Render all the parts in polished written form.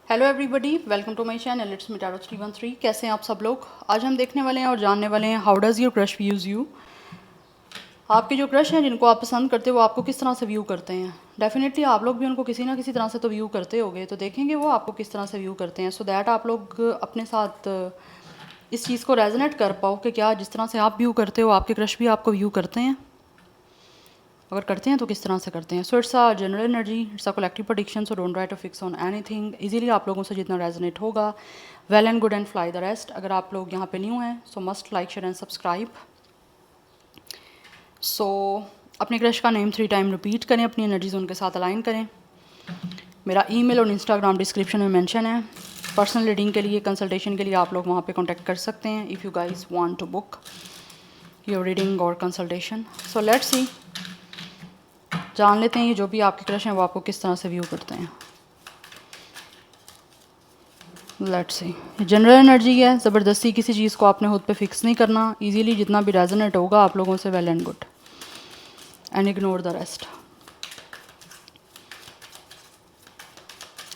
Hello everybody, welcome to my channel it's me Taro 313। कैसे हैं आप सब लोग। आज हम देखने वाले हैं और जानने वाले हैं how does your crush views you. आपके जो क्रश हैं जिनको आप पसंद करते हो वो आपको किस तरह से व्यू करते हैं। डेफिनेटली आप लोग भी उनको किसी ना किसी तरह से तो व्यू करते होगे, तो देखेंगे वो आपको किस तरह से व्यू करते हैं, सो दैट आप लोग अपने साथ इस चीज़ को रेजोनेट कर पाओ कि क्या जिस तरह से आप व्यू करते हो आपके क्रश भी आपको व्यू करते हैं। अगर करते हैं तो किस तरह से करते हैं। So it's a general energy, it's a collective prediction, so don't try to fix on anything. Easily आप लोगों से जितना रेजोनेट होगा well and good and fly the rest. अगर आप लोग यहाँ पे न्यू हैं so must like share and subscribe. So अपने क्रश का नेम 3 टाइम रिपीट करें, अपनी एनर्जीज उनके साथ अलाइन करें। मेरा ईमेल और इंस्टाग्राम डिस्क्रिप्शन में मेंशन है। पर्सनल रीडिंग के लिए, कंसल्टेशन के लिए आप लोग वहाँ पे कांटेक्ट कर सकते हैं if you guys want to book your reading और कंसल्टेशन। सो लेट्स सी, जान लेते हैं ये जो भी आपके क्रश हैं वो आपको किस तरह से व्यू करते हैं। लेट्स सी, जनरल एनर्जी है, ज़बरदस्ती किसी चीज़ को आपने खुद पे फिक्स नहीं करना। इजीली जितना भी रेजोनेट होगा आप लोगों से well and good and ignore the rest.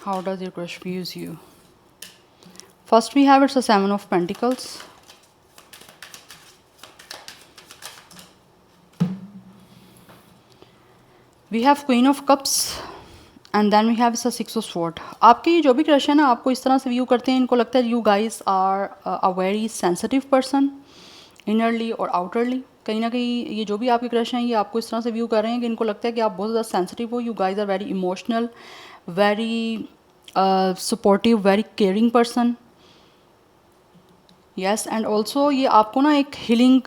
How does your crush views you. First we have it's a 7 of pentacles, we have queen of cups and then we have the 6 of sword. आपके ये जो भी crush है ना आपको इस तरह से व्यू करते हैं, इनको लगता है you guys are a very sensitive person innerly और आउटरली। कहीं ना कहीं ये जो भी आपके क्रश हैं ये आपको इस तरह से व्यू कर रहे हैं कि इनको लगता है कि आप बहुत ज़्यादा सेंसिटिव हो। You guys are very emotional, very supportive, very caring person. Yes, and also ये आपको ना एक हीलिंग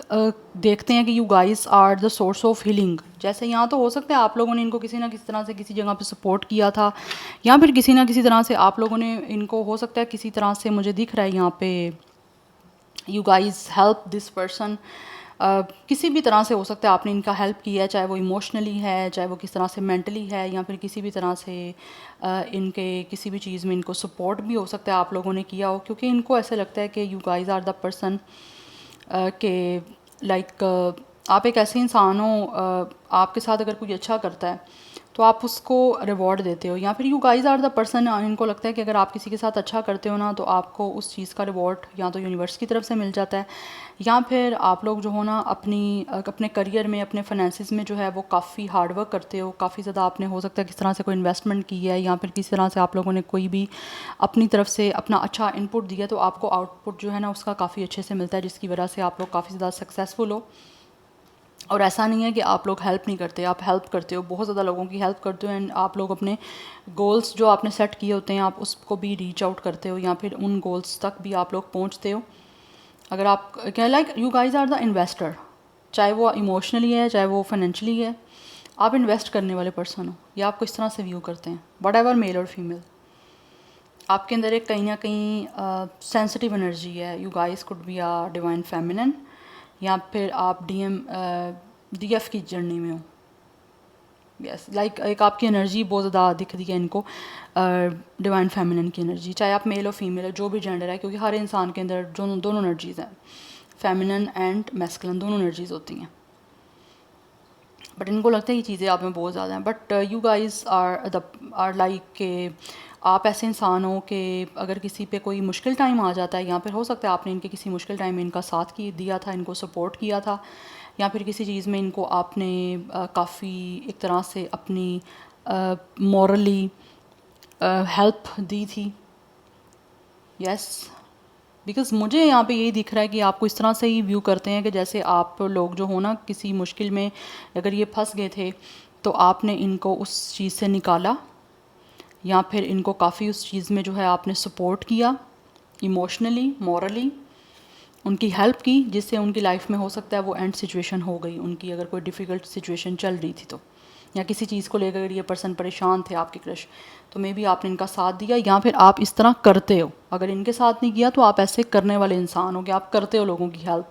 देखते हैं कि you guys are the source of healing. जैसे यहाँ तो हो सकता है आप लोगों ने इनको किसी ना किसी तरह से किसी जगह पे सपोर्ट किया था, या फिर किसी ना किसी तरह से आप लोगों ने इनको, हो सकता है किसी तरह से मुझे दिख रहा है यहाँ पे you guys help this person. किसी भी तरह से हो सकता है आपने इनका हेल्प किया है, चाहे वो इमोशनली है, चाहे वो किस तरह से मेंटली है, या फिर किसी भी तरह से इनके किसी भी चीज़ में इनको सपोर्ट भी हो सकता है आप लोगों ने किया हो, क्योंकि इनको ऐसे लगता है कि you guys are the person के लाइक आप एक ऐसे इंसान हो, आपके साथ अगर कोई अच्छा करता है तो आप उसको रिवॉर्ड देते हो, या फिर you guys are the person, इनको लगता है कि अगर आप किसी के साथ अच्छा करते हो ना तो आपको उस चीज़ का रिवॉर्ड या तो यूनिवर्स की तरफ से मिल जाता है, या फिर आप लोग जो हो ना अपने करियर में, अपने फाइनेंसिस में जो है वो काफ़ी हार्डवर्क करते हो, काफ़ी ज़्यादा आपने हो सकता है किस तरह से कोई इन्वेस्टमेंट की है, या फिर किस तरह से आप लोगों ने कोई भी अपनी तरफ से अपना अच्छा इनपुट दिया, तो आपको आउटपुट जो है ना उसका काफ़ी अच्छे से मिलता है, जिसकी वजह से आप लोग काफ़ी ज़्यादा सक्सेसफुल हो। और ऐसा नहीं है कि आप लोग हेल्प नहीं करते, आप हेल्प करते हो, बहुत ज़्यादा लोगों की हेल्प करते हो, एंड आप लोग अपने गोल्स जो आपने सेट किए होते हैं आप उसको भी रीच आउट करते हो, या फिर उन गोल्स तक भी आप लोग पहुंचते हो। अगर आप क्या like you guys are the investor, चाहे वो इमोशनली है चाहे वो फाइनेंशियली है, आप इन्वेस्ट करने वाले पर्सन हो, या आपको इस तरह से व्यू करते हैं वट एवर मेल और फीमेल। आपके अंदर एक कहीं ना कहीं सेंसिटिव एनर्जी है। You guys could be a divine feminine, या फिर आप डीएफ की जर्नी में हो। यस, लाइक एक आपकी एनर्जी बहुत ज़्यादा दिख रही है इनको, डिवाइन फेमिनिन की एनर्जी, चाहे आप मेल और फीमेल है, जो भी जेंडर है, क्योंकि हर इंसान के अंदर जो दोनों एनर्जीज़ हैं, फेमिनिन एंड मैस्कुलिन, दोनों एनर्जीज़ होती हैं। बट इनको लगता है ये चीज़ें आप में बहुत ज़्यादा हैं। But you guys are like के आप ऐसे इंसान हो कि अगर किसी पे कोई मुश्किल टाइम आ जाता है, या फिर हो सकता है आपने इनके किसी मुश्किल टाइम में इनका साथ दिया था, इनको सपोर्ट किया था, या फिर किसी चीज़ में इनको आपने काफ़ी एक तरह से अपनी मॉरली हेल्प दी थी। यस, बिकॉज़ मुझे यहाँ पे यही दिख रहा है कि आपको इस तरह से ही व्यू करते हैं कि जैसे आप लोग जो हो ना किसी मुश्किल में अगर ये फंस गए थे तो आपने इनको उस चीज़ से निकाला, या फिर इनको काफ़ी उस चीज़ में जो है आपने सपोर्ट किया इमोशनली, मॉरली, उनकी हेल्प की, जिससे उनकी लाइफ में हो सकता है वो एंड सिचुएशन हो गई उनकी, अगर कोई डिफ़िकल्ट सिचुएशन चल रही थी तो, या किसी चीज़ को लेकर ये पर्सन परेशान थे आपके क्रश, तो मे बी आपने इनका साथ दिया, या फिर आप इस तरह करते हो। अगर इनके साथ नहीं किया तो आप ऐसे करने वाले इंसान हो कि आप करते हो लोगों की हेल्प।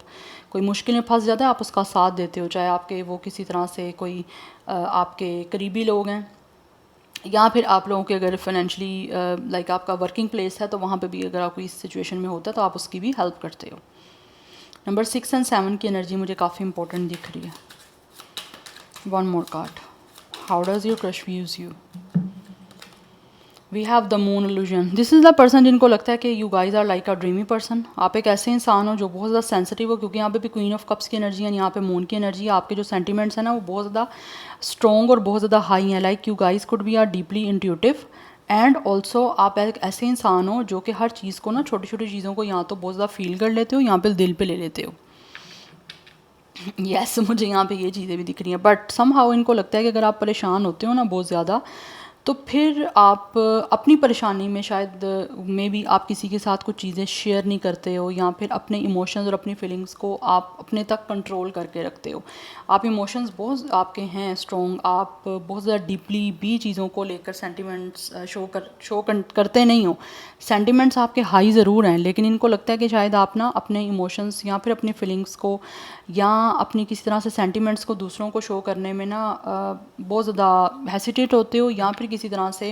कोई मुश्किल में फंस जाता है आप उसका साथ देते हो, चाहे आपके वो किसी तरह से कोई आपके करीबी लोग हैं, या फिर आप लोगों के अगर फाइनेंशली लाइक आपका वर्किंग प्लेस है तो वहाँ पे भी अगर आप कोई इस सिचुएशन में होता है तो आप उसकी भी हेल्प करते हो। नंबर 6 एंड 7 की एनर्जी मुझे काफ़ी इंपॉर्टेंट दिख रही है। One more card, how does your crush views you. We have the moon illusion. This is the person जिनको लगता है कि you guys are like a dreamy person. आप एक ऐसे इंसान हो जो बहुत ज़्यादा सेंसिटिव हो, क्योंकि यहाँ पे भी क्वीन ऑफ कप्स की एनर्जी है, यहाँ पे मून की एनर्जी है। आपके जो सेंटिमेंट्स हैं ना वो बहुत ज़्यादा स्ट्रॉन्ग और बहुत ज़्यादा हाई हैं। Like you guys could be are deeply intuitive and also आप एक ऐसे इंसान हो जो कि हर चीज़ को ना, छोटी छोटी चीज़ों को यहाँ तो बहुत ज़्यादा फील कर लेते हो, यहाँ पे दिल पे ले लेते हो। यस मुझे यहाँ पे ये चीज़ें भी दिख रही हैं, बट समहाउ इनको लगता है कि अगर आप परेशान होते हो ना बहुत ज़्यादा, तो फिर आप अपनी परेशानी में शायद मे बी आप किसी के साथ कुछ चीज़ें शेयर नहीं करते हो, या फिर अपने इमोशंस और अपनी फीलिंग्स को आप अपने तक कंट्रोल करके रखते हो। आप इमोशंस बहुत आपके हैं स्ट्रॉन्ग, आप बहुत ज़्यादा डीपली भी चीज़ों को लेकर सेंटिमेंट्स करते नहीं हो। सेंटिमेंट्स आपके हाई ज़रूर हैं, लेकिन इनको लगता है कि शायद आप ना अपने इमोशंस या फिर अपनी फीलिंग्स को या अपनी किसी तरह से सेंटिमेंट्स को दूसरों को शो करने में ना बहुत ज़्यादा हेसिटेट होते हो, या फिर किसी तरह से,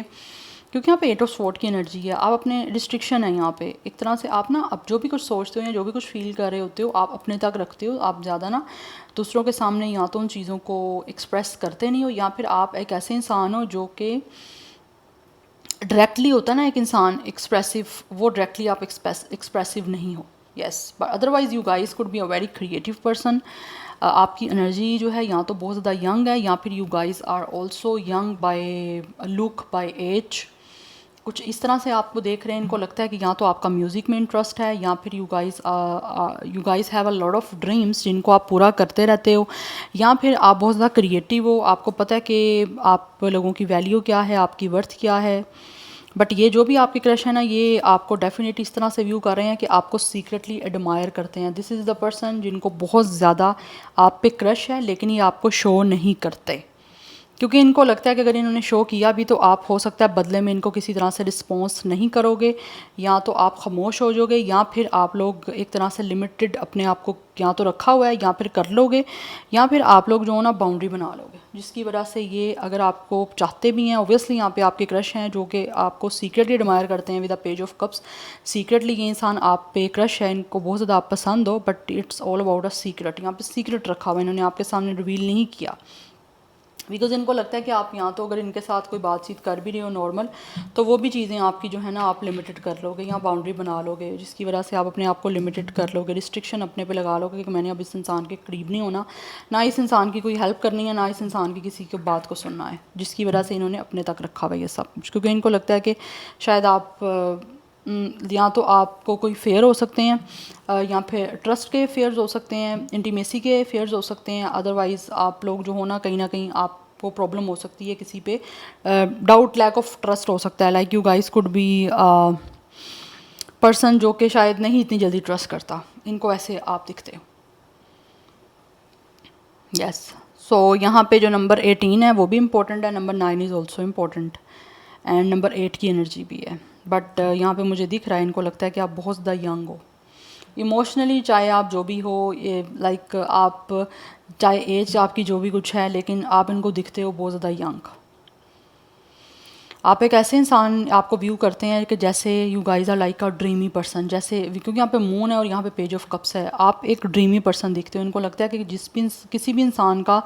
क्योंकि यहाँ पे 8 ऑफ स्वॉर्ड की एनर्जी है। आप अपने रिस्ट्रिक्शन है यहाँ पे एक तरह से, आप ना अब जो भी कुछ सोचते हो या जो भी कुछ फील कर रहे होते हो आप अपने तक रखते हो। आप ज़्यादा ना दूसरों के सामने या तो उन चीज़ों को एक्सप्रेस करते नहीं हो, या फिर आप एक ऐसे इंसान हो जो कि डायरेक्टली होता है ना एक इंसान एक्सप्रेसिव, वो डायरेक्टली आप एक्सप्रेसिव नहीं हो। Yes, but otherwise you guys could be a very creative person. आपकी एनर्जी जो है या तो बहुत ज़्यादा यंग है, या फिर you guys are also young by look, by age. कुछ इस तरह से आपको देख रहे हैं, इनको लगता है कि या तो आपका म्यूज़िक में इंटरेस्ट है, या फिर you guys have a lot of dreams जिनको आप पूरा करते रहते हो, या फिर आप बहुत ज़्यादा क्रिएटिव हो। आपको पता है कि आप लोगों की वैल्यू क्या है, आपकी वर्थ क्या है। बट ये जो भी आपके क्रश है ना, ये आपको डेफिनेटली इस तरह से व्यू कर रहे हैं कि आपको सीक्रेटली एडमायर करते हैं। दिस इज़ द पर्सन जिनको बहुत ज़्यादा आप पे क्रश है, लेकिन ये आपको शो नहीं करते, क्योंकि इनको लगता है कि अगर इन्होंने शो किया भी तो आप हो सकता है बदले में इनको किसी तरह से रिस्पॉन्स नहीं करोगे, या तो आप खामोश हो जाओगे, या फिर आप लोग एक तरह से लिमिटेड अपने आप को या तो रखा हुआ है या फिर कर लोगे, या फिर आप लोग जो हो ना बाउंड्री बना लोगे, जिसकी वजह से ये अगर आपको चाहते भी हैं, ओबियसली यहाँ पे आपके क्रश हैं जो कि आपको सीक्रेटली एडमायर करते हैं with the page of cups. Secretly ये इंसान आप पे क्रश है, इनको बहुत ज़्यादा आप पसंद हो, but it's all about a secret. यहाँ पे सीक्रेट रखा हुआ है, इन्होंने आपके सामने रिवील नहीं किया, बिकॉज इनको लगता है कि आप यहाँ तो अगर इनके साथ कोई बातचीत कर भी रहे हो नॉर्मल, तो वो भी चीज़ें आपकी जो है ना आप लिमिटेड कर लोगे या बाउंड्री बना लोगे, जिसकी वजह से आप अपने आप को लिमिटेड कर लोगे, रिस्ट्रिक्शन अपने पे लगा लोगे कि मैंने अब इस इंसान के करीब नहीं होना, ना इस इंसान की कोई हेल्प करनी है, ना इस इंसान की किसी की बात को सुनना है, जिसकी वजह से इन्होंने अपने तक रखा हुआ ये सब कुछ। क्योंकि इनको लगता है कि शायद आप या तो आपको कोई फेयर हो सकते हैं, या फिर ट्रस्ट के फेयर्स हो सकते हैं, इंटीमेसी के फेयर्स हो सकते हैं, अदरवाइज़ आप लोग जो हो ना कहीं आपको प्रॉब्लम हो सकती है किसी पे, डाउट, लैक ऑफ ट्रस्ट हो सकता है। Like you guys could B person जो कि शायद नहीं इतनी जल्दी ट्रस्ट करता, इनको ऐसे आप दिखते हो। यस, सो यहाँ पे जो नंबर 18 है वो भी इम्पोर्टेंट है, number 9 is also important, and number 8 की एनर्जी भी है। बट यहाँ पे मुझे दिख रहा है इनको लगता है कि आप बहुत ज़्यादा यंग हो इमोशनली, चाहे आप जो भी हो, ये लाइक आप चाहे एज आपकी जो भी कुछ है, लेकिन आप इनको दिखते हो बहुत ज़्यादा यंग। आप एक ऐसे इंसान आपको व्यू करते हैं कि जैसे you guys are like a dreamy person, जैसे क्योंकि यहाँ पे मून है और यहाँ पे पेज ऑफ कप्स है, आप एक ड्रीमी पर्सन दिखते हो। इनको लगता है कि किसी भी इंसान का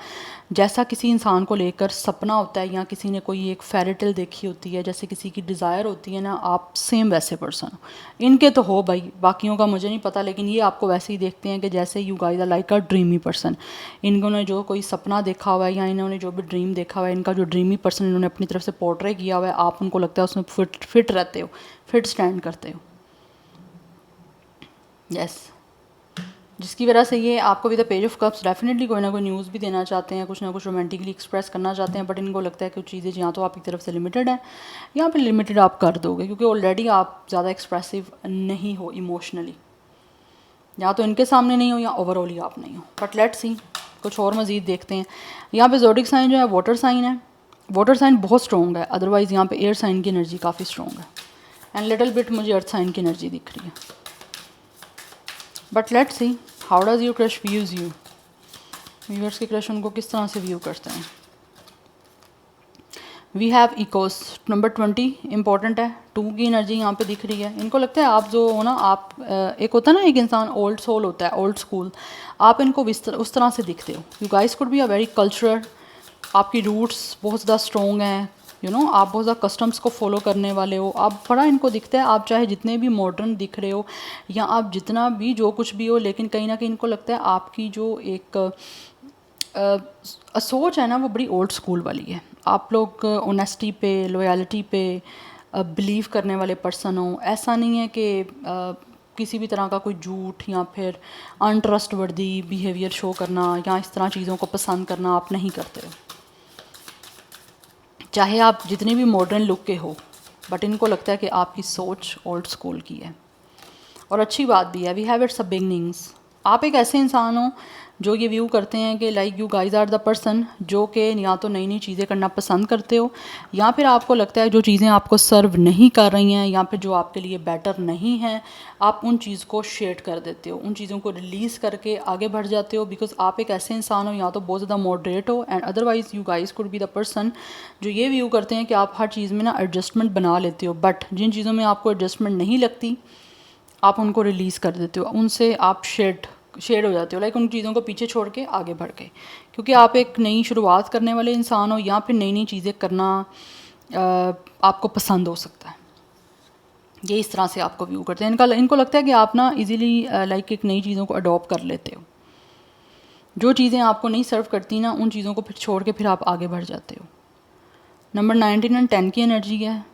जैसा किसी इंसान को लेकर सपना होता है, या किसी ने कोई एक फेयरी देखी होती है, जैसे किसी की डिज़ायर होती है ना, आप सेम वैसे पर्सन हो। इनके तो हो भाई, बाकियों का मुझे नहीं पता, लेकिन ये आपको वैसे ही देखते हैं कि जैसे you guys are like a dreamy person. इन्होंने जो कोई सपना देखा हुआ है, या इन्होंने जो भी ड्रीम देखा हुआ है, इनका जो ड्रीमी पर्सन इन्होंने अपनी तरफ से पोर्ट्रे किया हुआ है, आप उनको लगता है उसमें फिट रहते हो, फिट स्टैंड करते हो। यस, जिसकी वजह से ये आपको with the page of cups definitely कोई ना कोई न्यूज़ भी देना चाहते हैं, कुछ ना कुछ रोमांटिकली एक्सप्रेस करना चाहते हैं, बट इनको लगता है कि कुछ चीज़ें या तो आपकी तरफ से लिमिटेड है, या फिर लिमिटेड आप कर दोगे, क्योंकि ऑलरेडी आप ज़्यादा एक्सप्रेसिव नहीं हो इमोशनली, या तो इनके सामने नहीं हो या ओवरऑल ही आप नहीं हो। बट लेट्स सी, कुछ और मज़ीद देखते हैं। यहाँ पे ज़ोडिक साइन जो है वाटर साइन है, वाटर साइन बहुत स्ट्रॉन्ग है, अदरवाइज़ यहाँ पे एयर साइन की एनर्जी काफ़ी स्ट्रॉन्ग है, एंड लिटिल बिट मुझे अर्थ साइन की एनर्जी दिख रही है। But let's see how does your crush views you. Viewers के क्रश उनको किस तरह से व्यू करते हैं। We have echoes, number 20 important है, 2 की एनर्जी यहाँ पे दिख रही है। इनको लगता है आप जो हो ना, आप एक होता है ना एक इंसान ओल्ड सोल होता है, ओल्ड स्कूल, आप इनको उस तरह से दिखते हो। You guys could be a very cultural, आपकी रूट्स बहुत ज़्यादा स्ट्रॉन्ग हैं, आप बहुत ज़्यादा कस्टम्स को फॉलो करने वाले हो, आप बड़ा इनको दिखता है, आप चाहे जितने भी मॉडर्न दिख रहे हो या आप जितना भी जो कुछ भी हो, लेकिन कहीं ना कहीं इनको लगता है आपकी जो एक सोच है ना वो बड़ी ओल्ड स्कूल वाली है। आप लोग ऑनेस्टी पे, लॉयल्टी पे बिलीव करने वाले पर्सन हो। ऐसा नहीं है कि किसी भी तरह का कोई झूठ या फिर अनट्रस्टवर्दी बिहेवियर शो करना या इस तरह चीज़ों को पसंद करना आप नहीं करते हो, चाहे आप जितने भी मॉडर्न लुक के हो। बट इनको लगता है कि आपकी सोच ओल्ड स्कूल की है, और अच्छी बात भी है। We have it's a beginnings. आप एक ऐसे इंसान हो जो ये व्यू करते हैं कि like you guys are the person जो कि या तो नई नई चीज़ें करना पसंद करते हो, या फिर आपको लगता है जो चीज़ें आपको सर्व नहीं कर रही हैं या फिर जो आपके लिए बेटर नहीं हैं, आप उन चीज़ को शेड कर देते हो, उन चीज़ों को रिलीज़ करके आगे बढ़ जाते हो। बिकॉज आप एक ऐसे इंसान हो या तो बहुत ज़्यादा मॉडरेट हो, and otherwise you guys could be the person जो ये व्यू करते हैं कि आप हर चीज़ में ना एडजस्टमेंट बना लेते हो। बट जिन चीज़ों में आपको एडजस्टमेंट नहीं लगती आप उनको रिलीज़ कर देते हो, उनसे आप शेड हो जाते हो, लाइक उन चीज़ों को पीछे छोड़ के आगे बढ़ के, क्योंकि आप एक नई शुरुआत करने वाले इंसान हो या फिर नई नई चीज़ें करना आपको पसंद हो सकता है। ये इस तरह से आपको व्यू करते हैं। इनको लगता है कि आप ना इजीली लाइक एक नई चीज़ों को अडॉप्ट कर लेते हो। जो चीज़ें आपको नहीं सर्व करती ना उन चीज़ों को फिर छोड़ के फिर आप आगे बढ़ जाते हो। नंबर 19 एंड 10 की एनर्जी है।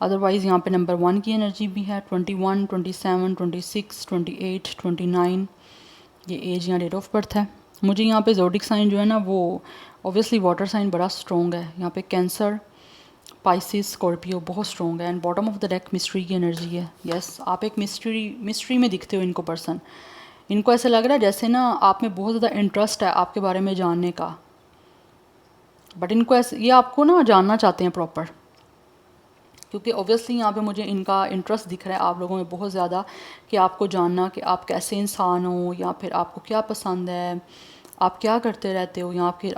अदरवाइज़ यहाँ पे नंबर 1 की एनर्जी भी है। 21, 27, 26, 28, 29 ये एज या डेट ऑफ बर्थ है। मुझे यहाँ पे ज़ोडिक साइन जो है ना वो ऑब्वियसली वाटर साइन बड़ा स्ट्रॉन्ग है। यहाँ पे कैंसर, पाइसिस, स्कॉर्पियो बहुत स्ट्रॉन्ग है। And bottom of the deck mystery की एनर्जी है। यस, आप एक मिस्ट्री में दिखते हो इनको पर्सन। इनको ऐसा लग रहा है जैसे ना आप में बहुत ज़्यादा इंटरेस्ट है आपके बारे में जानने का, बट इनको ऐसे ये आपको ना जानना चाहते हैं प्रॉपर, क्योंकि ऑब्वियसली यहाँ पे मुझे इनका इंटरेस्ट दिख रहा है आप लोगों में बहुत ज़्यादा, कि आपको जानना कि आप कैसे इंसान हो या फिर आपको क्या पसंद है, आप क्या करते रहते हो, या फिर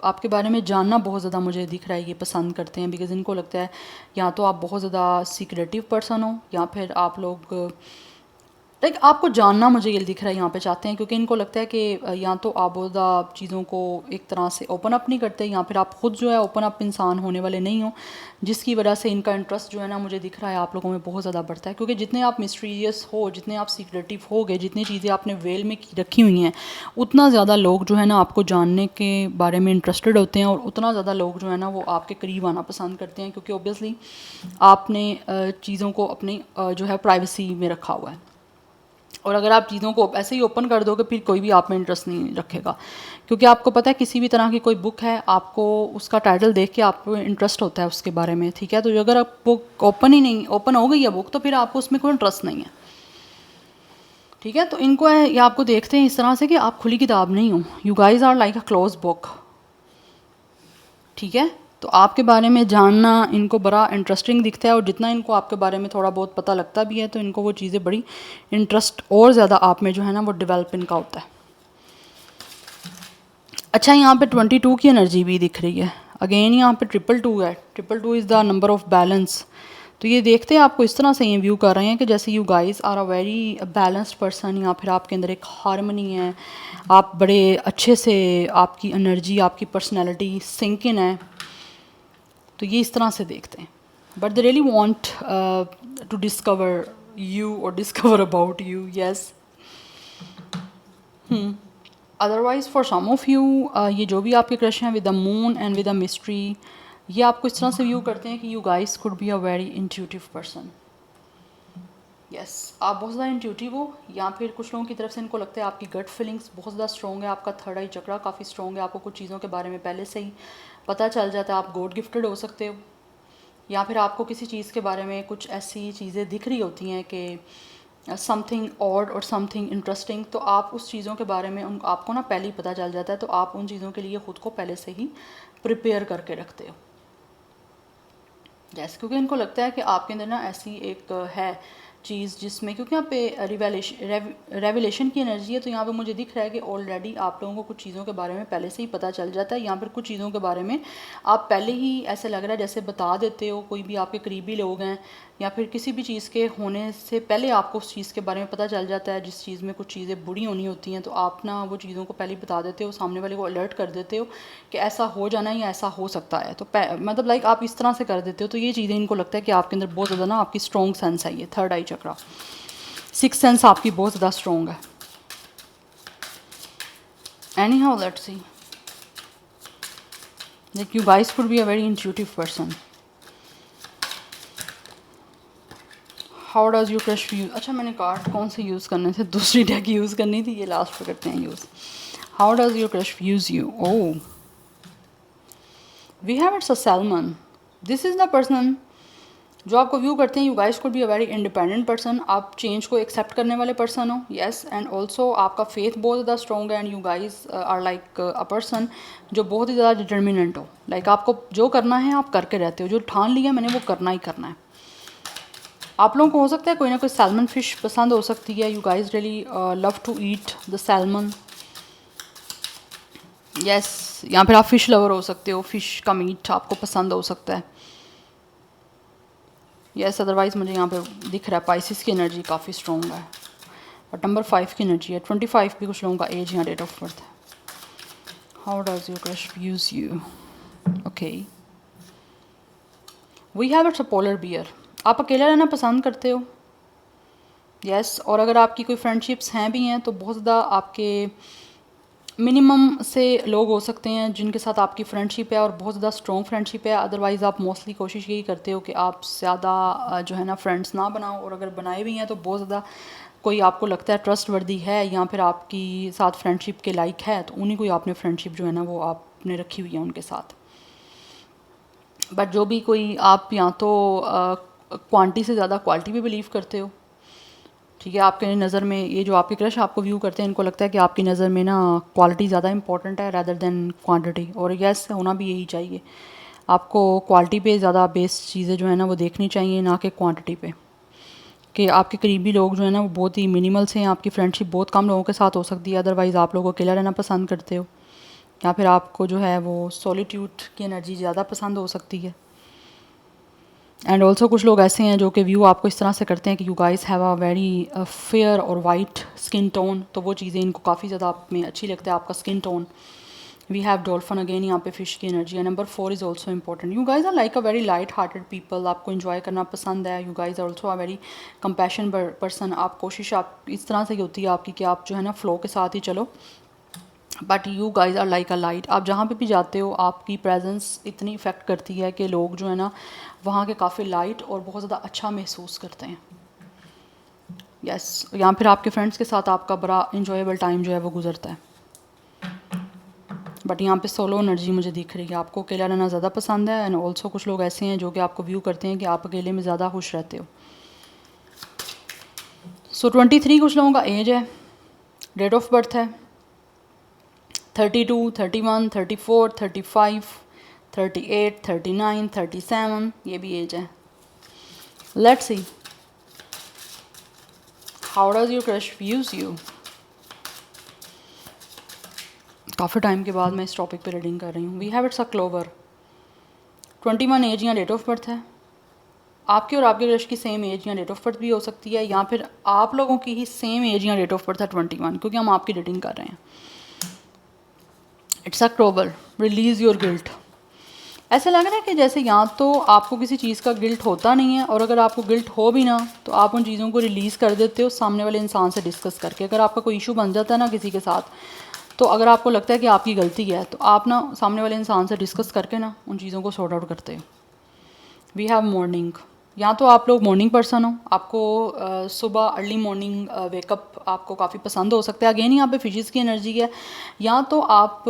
आपके बारे में जानना बहुत ज़्यादा मुझे दिख रहा है ये पसंद करते हैं। बिकॉज़ इनको लगता है या तो आप बहुत ज़्यादा सीक्रेटिव पर्सन हो या फिर आप लोग लाइक आपको जानना मुझे ये दिख रहा है यहाँ पे चाहते हैं, क्योंकि इनको लगता है कि या तो आप बहुत ज़्यादा चीज़ों को एक तरह से ओपन अप नहीं करते या फिर आप ख़ुद जो है ओपन अप इंसान होने वाले नहीं हो, जिसकी वजह से इनका इंटरेस्ट जो है ना मुझे दिख रहा है आप लोगों में बहुत ज़्यादा बढ़ता है। क्योंकि जितने आप मिस्टीरियस हो, जितने आप सीक्रेटिव हो गए, जितनी चीज़ें आपने वेल में रखी हुई हैं, उतना ज़्यादा लोग जो है ना आपको जानने के बारे में इंटरेस्टेड होते हैं, और उतना ज़्यादा लोग जो है ना वो आपके करीब आना पसंद करते हैं, क्योंकि ऑब्वियसली आपने चीज़ों को अपनी जो है प्राइवेसी में रखा हुआ है। और अगर आप चीज़ों को ऐसे ही ओपन कर दोगे फिर कोई भी आप में इंटरेस्ट नहीं रखेगा, क्योंकि आपको पता है किसी भी तरह की कोई बुक है आपको उसका टाइटल देख के आपको इंटरेस्ट होता है उसके बारे में, ठीक है। तो अगर आप बुक ओपन हो गई है बुक, तो फिर आपको उसमें कोई इंटरेस्ट नहीं है, ठीक है। तो इनको ये आपको देखते हैं इस तरह से कि आप खुली किताब नहीं हो, you guys are like a close book, ठीक है। तो आपके बारे में जानना इनको बड़ा इंटरेस्टिंग दिखता है, और जितना इनको आपके बारे में थोड़ा बहुत पता लगता भी है तो इनको वो चीज़ें बड़ी इंटरेस्ट और ज़्यादा आप में जो है ना वो डेवलप इनका होता है। अच्छा, यहाँ पे 22 की एनर्जी भी दिख रही है। अगेन यहाँ पे 222 है। 222 is the number of balance. तो ये देखते हैं आपको इस तरह से ये व्यू कर रहे हैं कि जैसे you guys are a very balanced person, या फिर आपके अंदर एक हारमनी है, आप बड़े अच्छे से आपकी एनर्जी, आपकी पर्सनैलिटी सिंक इन है। तो ये इस तरह से देखते हैं, but they really want to discover you और discover about you. Yes, otherwise for some of you ये जो भी आपके क्रश हैं with the moon and with the mystery, ये आपको इस तरह से व्यू करते हैं कि you guys could be a very intuitive person. Yes, आप बहुत ज़्यादा इंट्यूटिव हो, या फिर कुछ लोगों की तरफ से इनको लगता है आपकी गट फीलिंग्स बहुत ज़्यादा स्ट्रॉन्ग है, आपका थर्ड आई चक्रा काफ़ी स्ट्रॉन्ग है, आपको कुछ चीज़ों के बारे में पहले से ही पता चल जाता है, आप गॉड गिफ्टेड हो सकते हो, या फिर आपको किसी चीज़ के बारे में कुछ ऐसी चीज़ें दिख रही होती हैं कि समथिंग ऑड और समथिंग इंटरेस्टिंग, तो आप उस चीज़ों के बारे में आपको ना पहले ही पता चल जाता है, तो आप उन चीज़ों के लिए ख़ुद को पहले से ही प्रिपेयर करके रखते हो। जैसे क्योंकि इनको लगता है कि आपके अंदर ना ऐसी एक है चीज़ जिसमें, क्योंकि यहाँ पे रेवलेशन की एनर्जी है, तो यहाँ पे मुझे दिख रहा है कि ऑलरेडी आप लोगों को कुछ चीज़ों के बारे में पहले से ही पता चल जाता है, या फिर कुछ चीज़ों के बारे में आप पहले ही ऐसे लग रहा है जैसे बता देते हो, कोई भी आपके करीबी लोग हैं या फिर किसी भी चीज़ के होने से पहले आपको उस चीज़ के बारे में पता चल जाता है। जिस चीज़ में कुछ चीज़ें बुरी होनी होती हैं तो आप ना वो चीज़ों को पहले ही बता देते हो, सामने वाले को अलर्ट कर देते हो कि ऐसा हो जाना है या ऐसा हो सकता है, तो मतलब लाइक आप इस तरह से कर देते हो। तो ये चीज़ें इनको लगता है कि आपके अंदर बहुत ज़्यादा ना आपकी स्ट्रॉन्ग सेंस है, ये थर्ड आई चक्रा, सिक्स सेंस आपकी बहुत ज़्यादा स्ट्रॉन्ग है। Any how let's see, like you guys could be a very intuitive person. How does you crush use, अच्छा मैंने कार्ड कौन से यूज़ करने थे, दूसरी डेक यूज़ करनी थी, ये लास्ट पे करते हैं views. How does your crush views you, oh we have it's a salmon, this is the person जो आपको व्यू करते हैं। You guys could be a very independent person, आप चेंज को एक्सेप्ट करने वाले पर्सन हो, येस, एंड ऑल्सो आपका फेथ बहुत ज़्यादा स्ट्रॉन्ग है, and you guys are like a person जो बहुत ही ज़्यादा डिटर्मिनेंट हो, लाइक आपको जो करना है आप करके रहते हो, जो ठान लिया मैंने वो करना ही करना है। आप लोगों को हो सकता है कोई ना कोई सैल्मन फिश पसंद हो सकती है, you guys really love to eat the salmon, yes, या फिर आप फ़िश लवर हो सकते हो, फ़िश का मीट आपको पसंद हो सकता है, यस। अदरवाइज़ मुझे यहाँ पे दिख रहा है पाइसिस की एनर्जी काफ़ी स्ट्रॉन्ग है, और नंबर 5 की एनर्जी है, 25 भी कुछ लोगों का एज या डेट ऑफ बर्थ है। How does your crush views you, okay we have it's a polar bear, आप अकेला रहना पसंद करते हो, यस, और अगर आपकी कोई फ्रेंडशिप्स हैं भी हैं तो बहुत ज़्यादा आपके मिनिमम से लोग हो सकते हैं जिनके साथ आपकी फ्रेंडशिप है और बहुत ज़्यादा स्ट्रॉन्ग फ्रेंडशिप है। अदरवाइज़ आप मोस्टली कोशिश यही करते हो कि आप ज़्यादा जो है ना फ्रेंड्स ना बनाओ, और अगर बनाए भी हैं तो बहुत ज़्यादा कोई आपको लगता है ट्रस्ट वर्दी है या फिर आपकी साथ फ्रेंडशिप के लायक है, तो उन्हीं को ही आपने फ्रेंडशिप जो है ना वो आपने रखी हुई है उनके साथ। बट जो भी कोई आप या तो क्वांटिटी से ज़्यादा क्वालिटी पे बिलीव करते हो, ठीक है, आपके नज़र में ये जो आपके क्रश आपको व्यू करते हैं इनको लगता है कि आपकी नज़र में ना क्वालिटी ज़्यादा इंपॉर्टेंट है रैदर देन क्वांटिटी, और यस होना भी यही चाहिए, आपको क्वालिटी पे ज़्यादा बेस्ड चीज़ें जो है ना वो देखनी चाहिए, ना कि क्वांटिटी पे। कि आपके करीबी लोग जो है ना वो बहुत ही मिनिमल से हैं, आपकी फ्रेंडशिप बहुत कम लोगों के साथ हो सकती है, अदरवाइज़ आप लोग अकेला रहना पसंद करते हो, या फिर आपको जो है वो सॉलिट्यूड की एनर्जी ज़्यादा पसंद हो सकती है। एंड ऑल्सो कुछ लोग ऐसे हैं जो कि व्यू आपको इस तरह से करते हैं कि you guys have a very fair और वाइट स्किन टोन, तो वो चीज़ें इनको काफ़ी ज़्यादा आप में अच्छी लगता है आपका skin tone. We have dolphin again, यहाँ पे फिश की एनर्जी है। Number 4 is also important, you guys are like a very light hearted people, आपको इन्जॉय करना पसंद है, you guys are also a very compassion person, आप कोशिश आप इस तरह से ही होती है आपकी कि आप जो है ना फ्लो के साथ ही चलो, but you guys are like a light, आप जहाँ पे भी जाते हो आपकी प्रेजेंस इतनी इफ़ेक्ट करती है कि लोग जो है ना वहाँ के काफ़ी लाइट और बहुत ज़्यादा अच्छा महसूस करते हैं, यस, या फिर आपके फ्रेंड्स के साथ आपका बड़ा इंजॉयबल टाइम जो है वो गुजरता है। बट यहाँ पे सोलो एनर्जी मुझे दिख रही है, आपको अकेला रहना ज़्यादा पसंद है, एंड ऑल्सो कुछ लोग ऐसे हैं जो कि आपको व्यू करते हैं कि आप अकेले में ज़्यादा खुश रहते हो। सो 23 कुछ लोगों का एज है, डेट ऑफ बर्थ है 32, 31, 34, 35, 38, 39, 37, ये भी एज है। Let's see how does your crush views you, काफ़ी टाइम के बाद मैं इस टॉपिक पे रीडिंग कर रही हूँ। We have it's a clover, 21 age या डेट ऑफ बर्थ है, आपकी और आपके क्रश की सेम एज या डेट ऑफ बर्थ भी हो सकती है, या फिर आप लोगों की ही सेम एज या डेट ऑफ बर्थ है 21, क्योंकि हम आपकी डेटिंग कर रहे हैं। It's a clover, release your guilt, ऐसा लग रहा है कि जैसे या तो आपको किसी चीज़ का गिल्ट होता नहीं है, और अगर आपको गिल्ट हो भी ना तो आप उन चीज़ों को रिलीज़ कर देते हो सामने वाले इंसान से डिस्कस करके। अगर आपका कोई इशू बन जाता है ना किसी के साथ, तो अगर आपको लगता है कि आपकी गलती है तो आप ना सामने वाले इंसान से डिस्कस करके ना उन चीज़ों को सॉर्ट आउट करते हो। वी हैव मॉर्निंग, या तो आप लोग मॉर्निंग पर्सन हो, आपको सुबह अर्ली मॉर्निंग वेकअप आपको काफ़ी पसंद हो सकता है, अगेन यहाँ पे फिशिज़ की एनर्जी है, या तो आप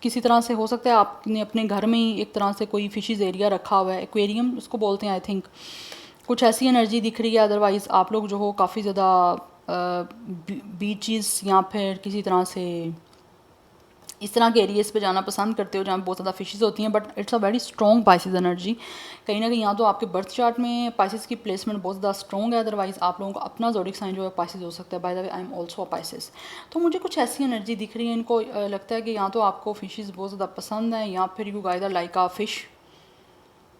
किसी तरह से हो सकता है आपने अपने घर में ही एक तरह से कोई फिशिज़ एरिया रखा हुआ है, एक्वेरियम उसको बोलते हैं आई थिंक, कुछ ऐसी एनर्जी दिख रही है। अदरवाइज़ आप लोग जो हो काफ़ी ज़्यादा बीचेस या फिर किसी तरह से इस तरह के एरियाज पे जाना पसंद करते हो जहाँ बहुत ज़्यादा फिशेस होती हैं, but it's a very strong Pisces energy. कहीं ना कहीं या तो आपके बर्थ चार्ट में पाइसिस की प्लेसमेंट बहुत ज़्यादा स्ट्रॉन्ग है, अदरवाइज आप लोगों का अपना ज़ोडिक साइन जो है पाइसिस हो सकता है। By the way I am also a Pisces. तो मुझे कुछ ऐसी एनर्जी दिख रही है, इनको लगता है कि या तो आपको फिशेस बहुत ज़्यादा पसंद है, या फिर you guys are like a fish,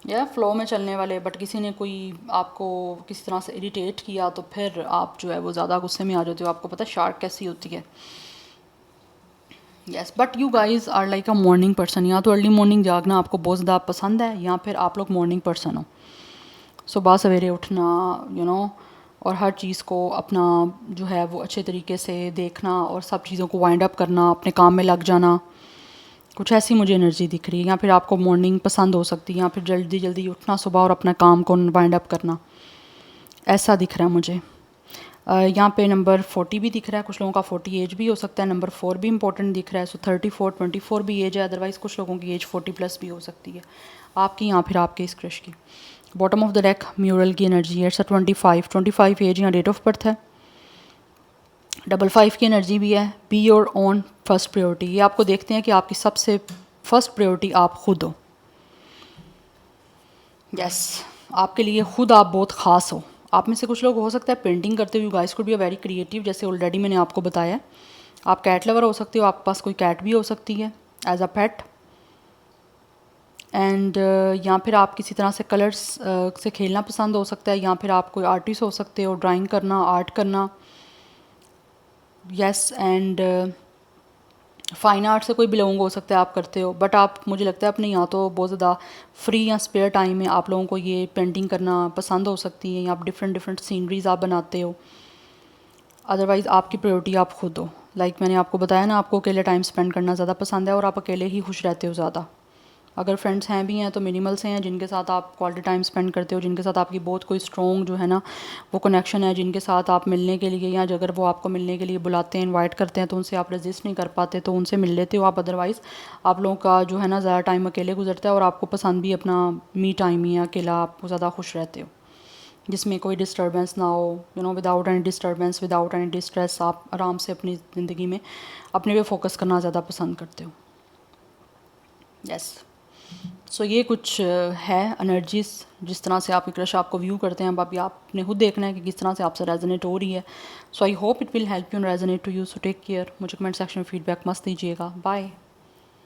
या फ्लो में चलने वाले, बट किसी ने कोई आपको किसी तरह से इरिटेट किया तो फिर आप जो है वो ज़्यादा गुस्से में आ जाते हो। आपको पता है शार्क कैसी होती है। Yes, but you guys are like a morning person. या तो अर्ली मॉर्निंग जागना आपको बहुत ज़्यादा पसंद है, या फिर आप लोग मॉर्निंग पर्सन हो। सुबह सवेरे उठना, और हर चीज़ को अपना जो है वो अच्छे तरीके से देखना और सब चीज़ों को वाइंड अप करना, अपने काम में लग जाना, कुछ ऐसी मुझे एनर्जी दिख रही है। या फिर आपको मॉर्निंग पसंद हो सकती है, या फिर जल्दी जल्दी उठना सुबह और अपना काम को वाइंड अप करना, ऐसा दिख रहा है मुझे। यहाँ पे नंबर 40 भी दिख रहा है, कुछ लोगों का 40 एज भी हो सकता है। नंबर 4 भी इंपॉर्टेंट दिख रहा है, सो 34 24 भी एज है, अदरवाइज़ कुछ लोगों की एज 40 प्लस भी हो सकती है आपकी, या फिर आपके इस क्रश की। Bottom of the deck mural की एनर्जी है, इट्स 25 एज या डेट ऑफ बर्थ है। 55 की एनर्जी भी है, be your own first priority. ये आपको देखते हैं कि आपकी सबसे फर्स्ट प्रायोरिटी आप खुद हो। यस, आपके लिए खुद आप बहुत ख़ास हो। आप में से कुछ लोग हो सकता है पेंटिंग करते हुए, guys could be very creative, जैसे ऑलरेडी मैंने आपको बताया। आप कैट लवर हो सकते हो, आपके पास कोई कैट भी हो सकती है एज अ पेट। एंड या फिर आप किसी तरह से कलर्स से खेलना पसंद हो सकता है, या फिर आप कोई आर्टिस्ट हो सकते हो, ड्राइंग करना, आर्ट करना। यस, एंड फ़ाइन आर्ट से कोई बिलोंग हो सकता है, आप करते हो। बट आप, मुझे लगता है अपने यहाँ तो बहुत ज़्यादा फ्री या स्पेयर टाइम में आप लोगों को ये पेंटिंग करना पसंद हो सकती है, या आप डिफरेंट डिफरेंट सीनरीज आप बनाते हो। अदरवाइज़ आपकी प्रायोरिटी आप खुद हो। मैंने आपको बताया ना, आपको अकेले टाइम स्पेंड करना ज़्यादा पसंद है, और आप अकेले ही खुश रहते हो ज़्यादा। अगर फ्रेंड्स हैं भी हैं तो मिनिमल से हैं, जिनके साथ आप क्वालिटी टाइम स्पेंड करते हो, जिनके साथ आपकी बहुत कोई स्ट्रॉन्ग जो है ना वो कनेक्शन है, जिनके साथ आप मिलने के लिए, या अगर वो आपको मिलने के लिए बुलाते हैं, इनवाइट करते हैं, तो उनसे आप रेजिस्ट नहीं कर पाते, तो उनसे मिल लेते हो आप। अदरवाइज़ आप लोगों का जो है ना ज़्यादा टाइम अकेले गुजरता है, और आपको पसंद भी अपना मी टाइम ही है, अकेला आप ज़्यादा खुश रहते हो, जिसमें कोई डिस्टर्बेंस ना हो, without any disturbance, without any distress. आप आराम से अपनी ज़िंदगी में अपने पे फोकस करना ज़्यादा पसंद करते हो। यस, सो ये कुछ है एनर्जीज, जिस तरह से आपकी क्रश आपको व्यू करते हैं। अब अभी आपने खुद देखना है कि किस तरह से आपसे रेजोनेट हो रही है। So I hope it will help you and resonate to you. So take care. मुझे कमेंट सेक्शन में फीडबैक मस्त दीजिएगा। बाय।